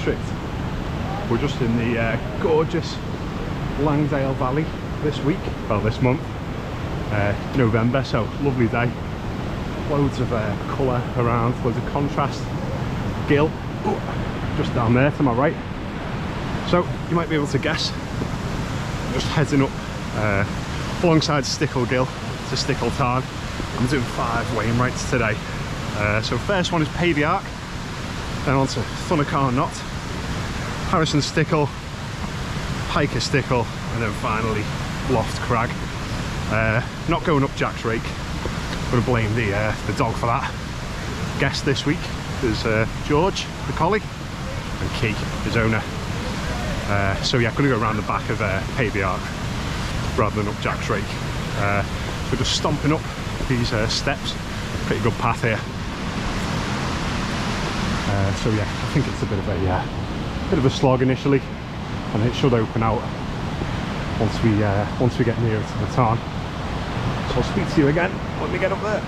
district. We're just in the gorgeous Langdale Valley this week, well this month, November, so lovely day. Loads of colour around, loads of contrast. Gill, just down there to my right. So you might be able to guess, I'm just heading up alongside Stickle Gill to Stickle Tarn. I'm doing 5 Wainwrights today. So first one is Pavey Arc, then on to Thunacar Knott, Harrison Stickle, Pike Stickle, and then finally Loft Crag. Not going up Jack's rake. I'm going to blame the dog for that. Guest this week is George, the collie, and Key, his owner. So yeah, I'm going to go around the back of Pavey Arc rather than up Jack's rake. So just stomping up these steps. Pretty good path here. So yeah, I think it's a bit of a slog initially, and it should open out once we get nearer to the tarn. So I'll speak to you again when we get up there.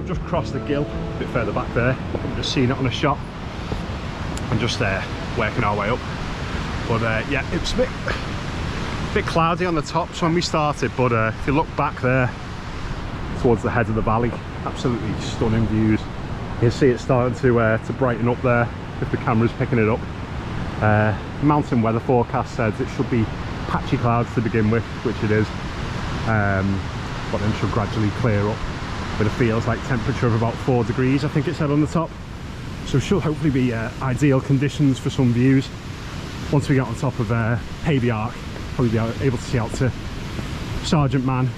Just crossed the gill a bit further back there. I'm just seeing it on a shot and just working our way up. But yeah, it's a bit cloudy on the tops when we started, but if you look back there towards the head of the valley, absolutely stunning views. You can see it starting to brighten up there if the camera's picking it up. Mountain weather forecast says it should be patchy clouds to begin with, which it is, but then should gradually clear up. But it feels like temperature of about 4 degrees, I think it said on the top. So should hopefully be ideal conditions for some views. Once we get on top of Pavey Arc, probably be able to see out to Sergeant Man,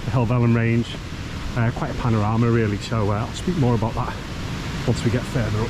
the Helvellyn Range. Quite a panorama really, so I'll speak more about that once we get further up.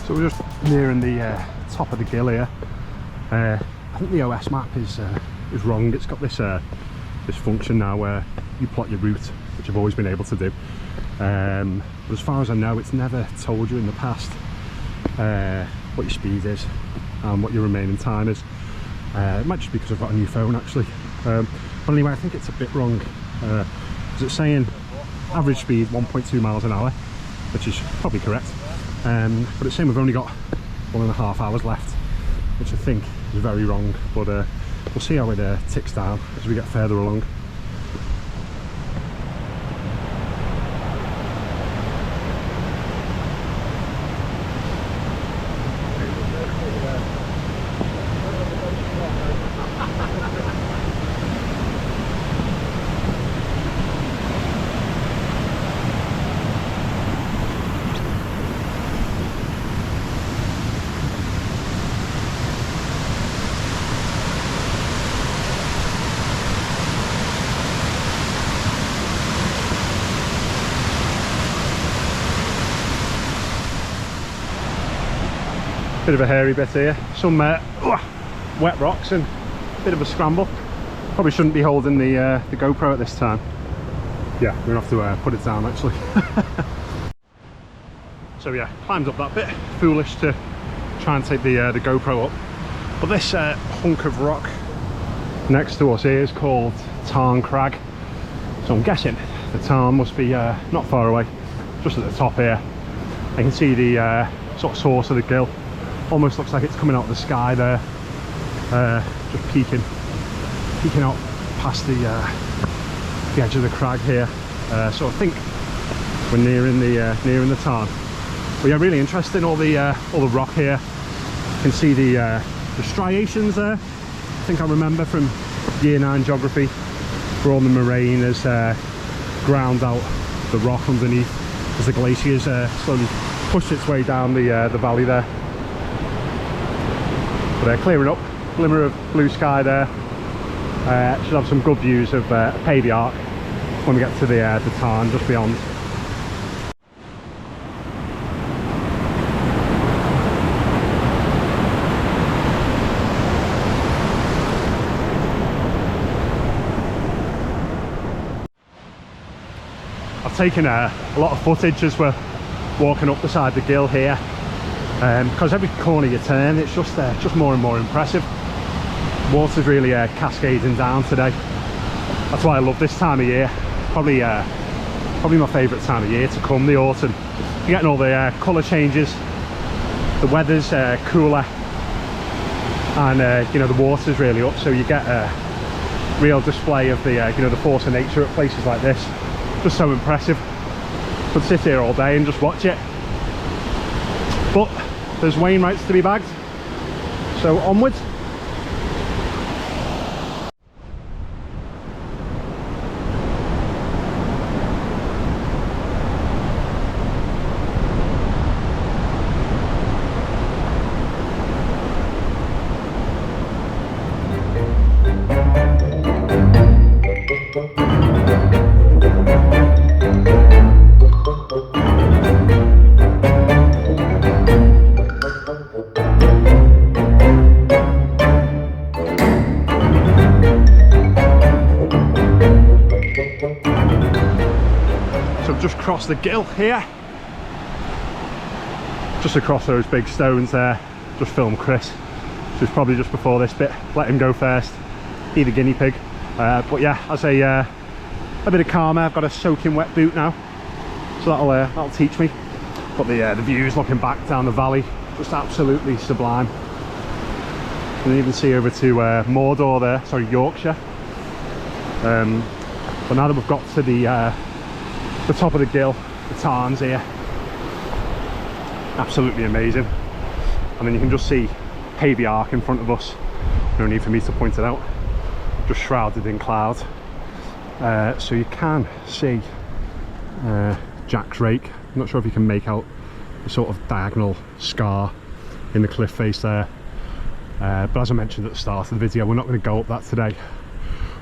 So we're just nearing the top of the gill here. I think the OS map is wrong. It's got this this function now where you plot your route, which I've always been able to do. But as far as I know, it's never told you in the past what your speed is and what your remaining time is. It might just be because I've got a new phone actually. But anyway, I think it's a bit wrong. Because it's saying average speed 1.2 miles an hour, which is probably correct. But it's saying we've only got 1.5 hours left, which I think is very wrong, but we'll see how it ticks down as we get further along. Bit of a hairy bit here, some wet rocks and a bit of a scramble. Probably shouldn't be holding the GoPro at this time. Yeah, we're gonna have to put it down actually. So yeah, climbed up that bit. Foolish to try and take the GoPro up. But this hunk of rock next to us here is called Crag. So I'm guessing the tarn must be not far away, just at the top here. I can see the sort of source of the gill. Almost looks like it's coming out of the sky there, just peeking out past the edge of the crag here. So I think we're nearing the tarn. But yeah, really interesting. All the rock here. You can see the striations there. I think I remember from year 9 geography, where all the moraine has ground out the rock underneath as the glaciers slowly pushed its way down the valley there. But they're clearing up, glimmer of blue sky there. Should have some good views of Pavey Arc when we get to the tarn just beyond. I've taken a lot of footage as we're walking up beside the gill here, because every corner you turn it's just more and more impressive. Water's really cascading down today. That's why I love this time of year. Probably my favourite time of year to come, the autumn. You're getting all the colour changes, the weather's cooler, and you know, the water's really up, so you get a real display of the you know, the force of nature at places like this. Just so impressive. Could sit here all day and just watch it. But there's Wainwrights to be bagged, so onwards. Just across the gill here, just across those big stones there. Just filmed Chris, who's probably just before this bit. Let him go first, be the guinea pig. But yeah, as a bit of karma, I've got a soaking wet boot now, so that'll teach me. But the views looking back down the valley, just absolutely sublime. You can even see over to Mordor there, sorry, Yorkshire. But now that we've got to the top of the gill, the tarns here, absolutely amazing. And then you can just see Pavey Arc in front of us, no need for me to point it out, just shrouded in cloud. So you can see Jack Drake. I'm not sure if you can make out the sort of diagonal scar in the cliff face there, but as I mentioned at the start of the video, we're not going to go up that today.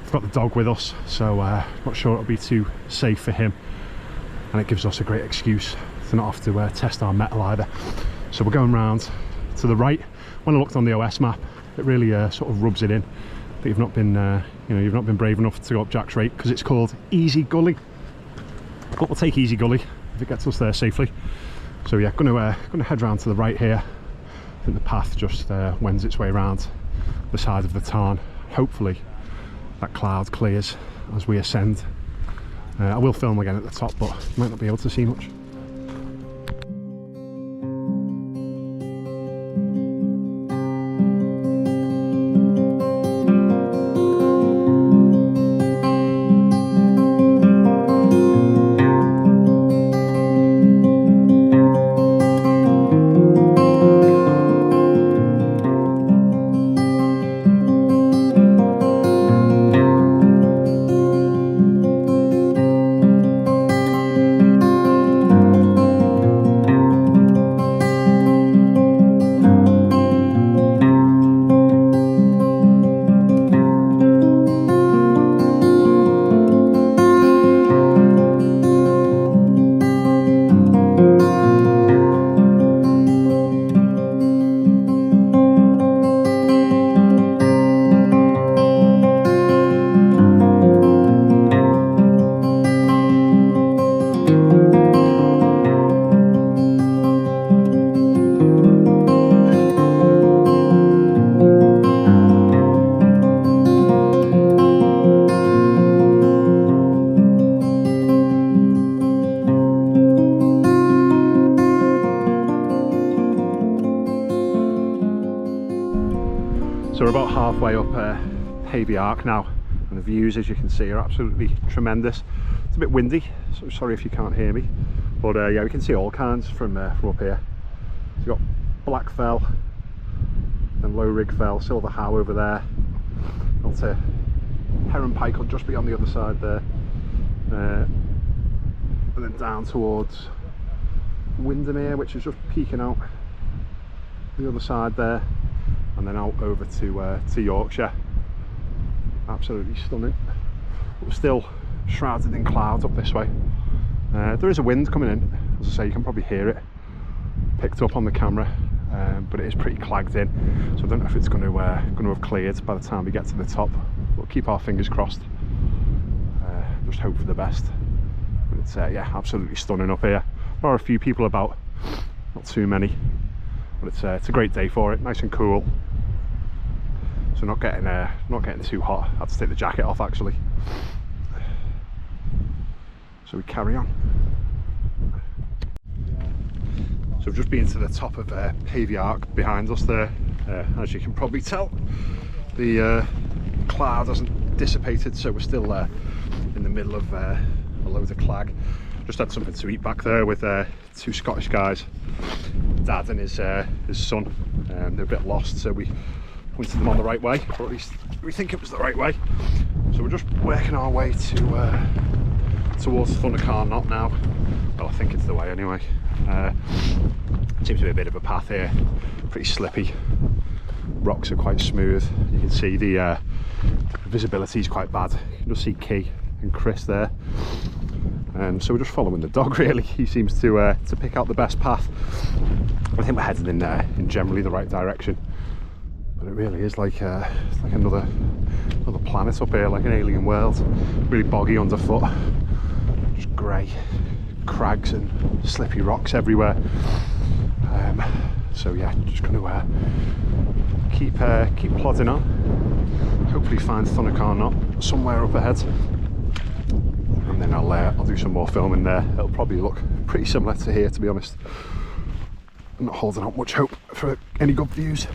We've got the dog with us, so not sure it'll be too safe for him, and it gives us a great excuse to not have to test our metal either. So we're going round to the right. When I looked on the OS map, it really sort of rubs it in that you've not been you know, you've not been brave enough to go up Jack's Rake, because it's called Easy Gully. But we'll take Easy Gully if it gets us there safely. So yeah, gonna head round to the right here. I think the path just wends its way around the side of the tarn. Hopefully that cloud clears as we ascend. I will film again at the top, but you might not be able to see much. So we're about halfway up Pavey Arc now, and the views, as you can see, are absolutely tremendous. It's a bit windy, so sorry if you can't hear me, but yeah, we can see all kinds from up here. So you've got Black Fell and Low Rig Fell, Silver How over there, up to Heron Pike will just be on the other side there, and then down towards Windermere, which is just peeking out the other side there, and then out over to Yorkshire. Absolutely stunning. But we're still shrouded in clouds up this way. There is a wind coming in, as I say, you can probably hear it picked up on the camera, but it is pretty clagged in, so I don't know if it's going to have cleared by the time we get to the top. We'll keep our fingers crossed, just hope for the best. But it's yeah, absolutely stunning up here. There are a few people about, not too many, but it's a great day for it, nice and cool. So not getting too hot. I had to take the jacket off actually. So we carry on. So we've just been to the top of Pavey Arc behind us there. As you can probably tell, the cloud hasn't dissipated, so we're still in the middle of a load of clag. Just had something to eat back there with two Scottish guys, Dad and his son. They're a bit lost, so we pointed them on the right way, or at least we think it was the right way. So we're just working our way to towards Thunacar Knott now. Well, I think it's the way anyway. Seems to be a bit of a path here, pretty slippy. Rocks are quite smooth. You can see the visibility is quite bad. You can just see Key and Chris there. So we're just following the dog really. He seems to pick out the best path. I think we're heading in generally the right direction. But it really is like it's like another planet up here, like an alien world. Really boggy underfoot, just grey crags and slippy rocks everywhere. So yeah, just going to keep plodding on. Hopefully find Thunacar Knott somewhere up ahead, and then I'll do some more filming there. It'll probably look pretty similar to here, to be honest. I'm not holding out much hope for any good views.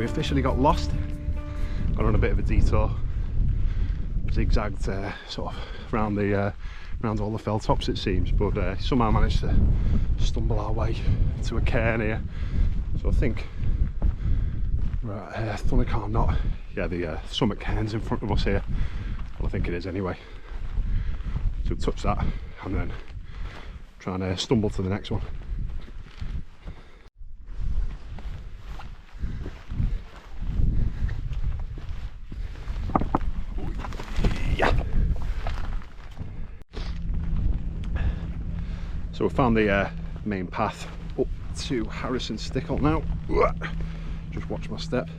Officially got lost, got on a bit of a detour, zigzagged sort of around all the fell tops it seems, but somehow managed to stumble our way to a cairn here. So I think we're at Thunacar Knott. Yeah, the summit cairn's in front of us here. Well, I think it is anyway. So touch that and then try and stumble to the next one. So we found the main path up to Harrison Stickle now. Just watch my step.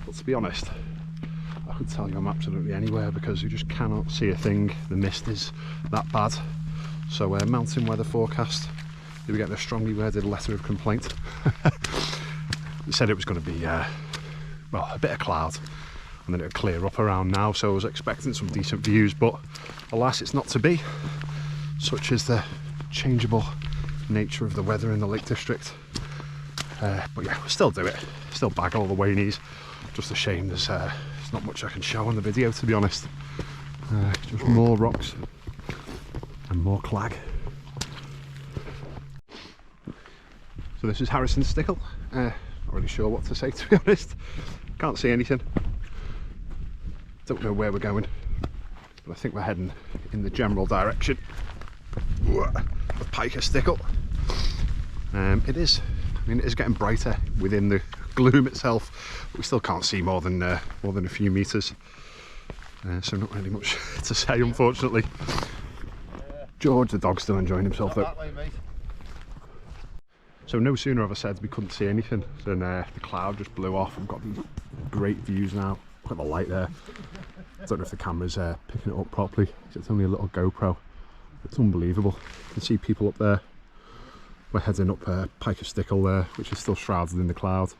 But to be honest, I could tell you I'm absolutely anywhere because you just cannot see a thing. The mist is that bad. So mountain weather forecast. Did we get the strongly worded letter of complaint? It said it was going to be well, a bit of cloud and then it would clear up around now. So I was expecting some decent views, but alas, it's not to be. Such is the changeable nature of the weather in the Lake District. But yeah, we'll still do it, still bag all the Wainies. Just a shame there's not much I can show on the video, to be honest. Just more rocks and more clag. So this is Harrison Stickle. Not really sure what to say, to be honest. Can't see anything. Don't know where we're going, but I think we're heading in the general direction of Pike Stickle. It is getting brighter within the gloom itself, but we still can't see more than a few meters. So not really much to say, unfortunately. George, the dog's still enjoying himself though. So no sooner have I said we couldn't see anything than the cloud just blew off. We've got these great views now. Look at the light there. I don't know if the camera's picking it up properly. It's only a little GoPro. It's unbelievable. You can see people up there. We're heading up Pike of Stickle there, which is still shrouded in the cloud.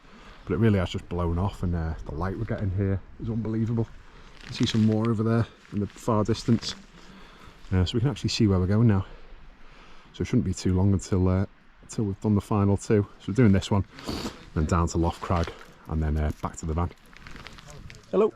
But it really has just blown off, and the light we're getting here is unbelievable. You can see some more over there in the far distance. So we can actually see where we're going now. So it shouldn't be too long until we've done the final two. So we're doing this one, then down to Loft Crag, and then back to the van. Hello.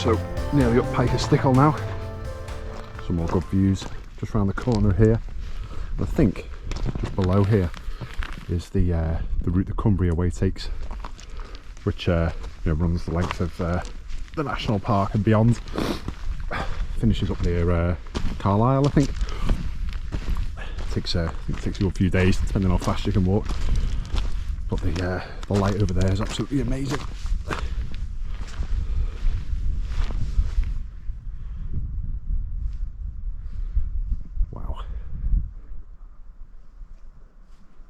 So nearly up Pike of Stickle now. Some more good views just around the corner here. I think just below here is the route the Cumbria Way takes, which runs the length of the national park and beyond. Finishes up near Carlisle, I think. Takes you a few days depending on how fast you can walk. But the light over there is absolutely amazing.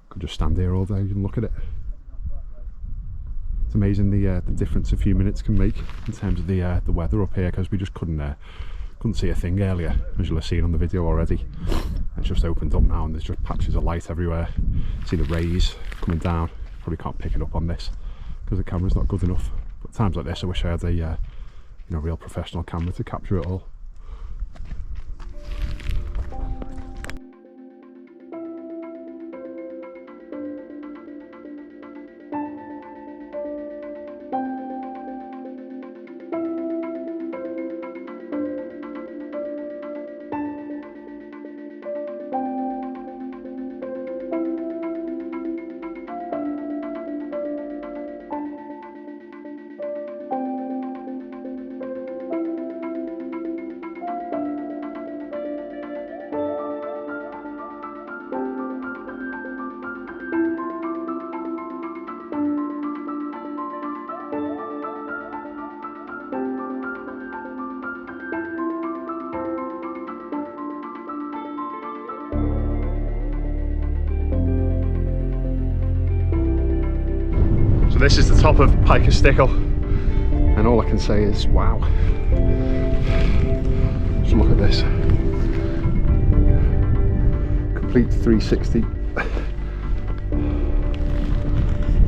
Could just stand here all day and look at it. It's amazing the difference a few minutes can make in terms of the weather up here, because we just couldn't see a thing earlier, as you'll have seen on the video already. It's just opened up now and there's just patches of light everywhere. See the rays coming down. Probably can't pick it up on this because the camera's not good enough. But times like this I wish I had a real professional camera to capture it all. This is the top of Pike of Stickle, and all I can say is wow. Just look at this. Complete 360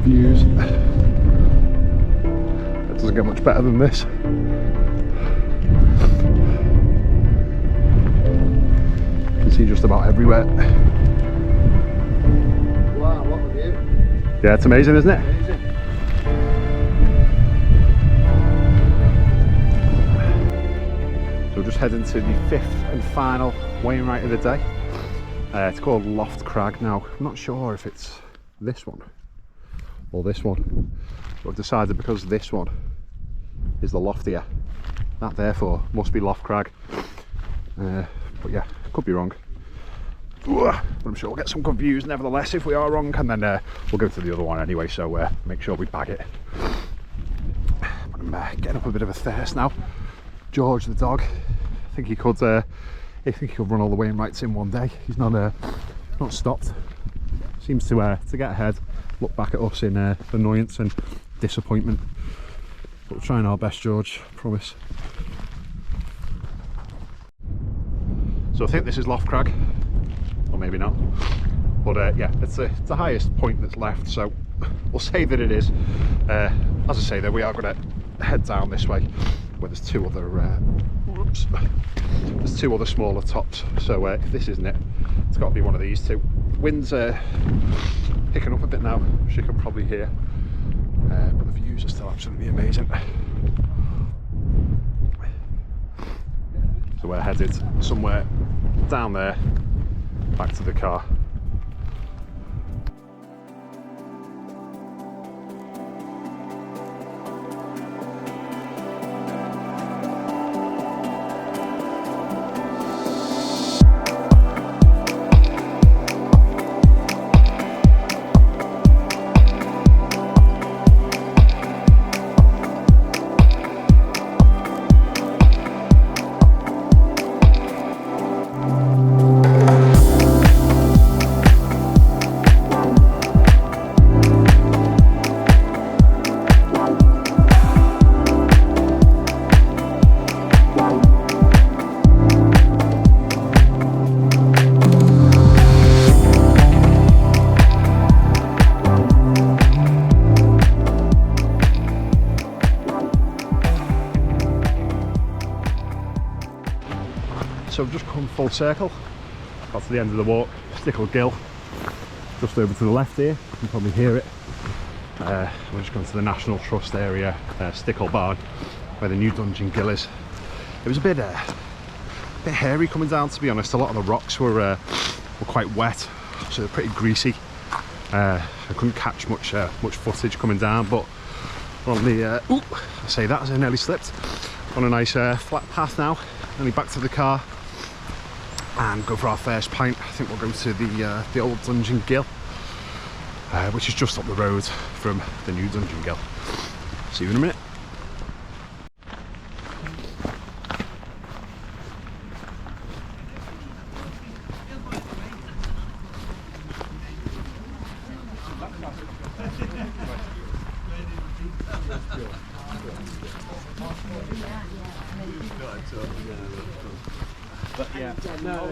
views. It doesn't get much better than this. You can see just about everywhere. Wow, what a view. Yeah, it's amazing, isn't it? Just heading to the fifth and final Wainwright of the day. It's called Loft Crag. Now, I'm not sure if it's this one or this one, but I've decided because this one is the Loft here. That therefore must be Loft Crag. But yeah, could be wrong. But I'm sure we'll get some good views nevertheless if we are wrong, and then we'll go to the other one anyway, so make sure we bag it. I'm getting up a bit of a thirst now. George the dog, I think he could run all the Wainwrights in one day. He's not stopped. Seems to get ahead, look back at us in annoyance and disappointment. But we're trying our best, George, I promise. So I think this is Loft Crag, or maybe not. But yeah, it's the highest point that's left, so we'll say that it is. As I say, though, we are going to head down this way, where there's two other there's two other smaller tops. So if this isn't it, it's got to be one of these two. Wind's picking up a bit now, as you can probably hear, but the views are still absolutely amazing. So we're headed somewhere down there, back to the car. So I've just come full circle, got to the end of the walk, Stickle Gill, just over to the left here, you can probably hear it. We're just going to the National Trust area, Stickle Barn, where the new Dungeon Gill is. It was a bit hairy coming down, to be honest. A lot of the rocks were quite wet, so they're pretty greasy. I couldn't catch much footage coming down, but we're on the, I say that as I nearly slipped, on a nice flat path now, nearly back to the car. And go for our first pint. I think we'll go to the old Dungeon Gill, which is just up the road from the new Dungeon Gill. See you in a minute. But yeah, no.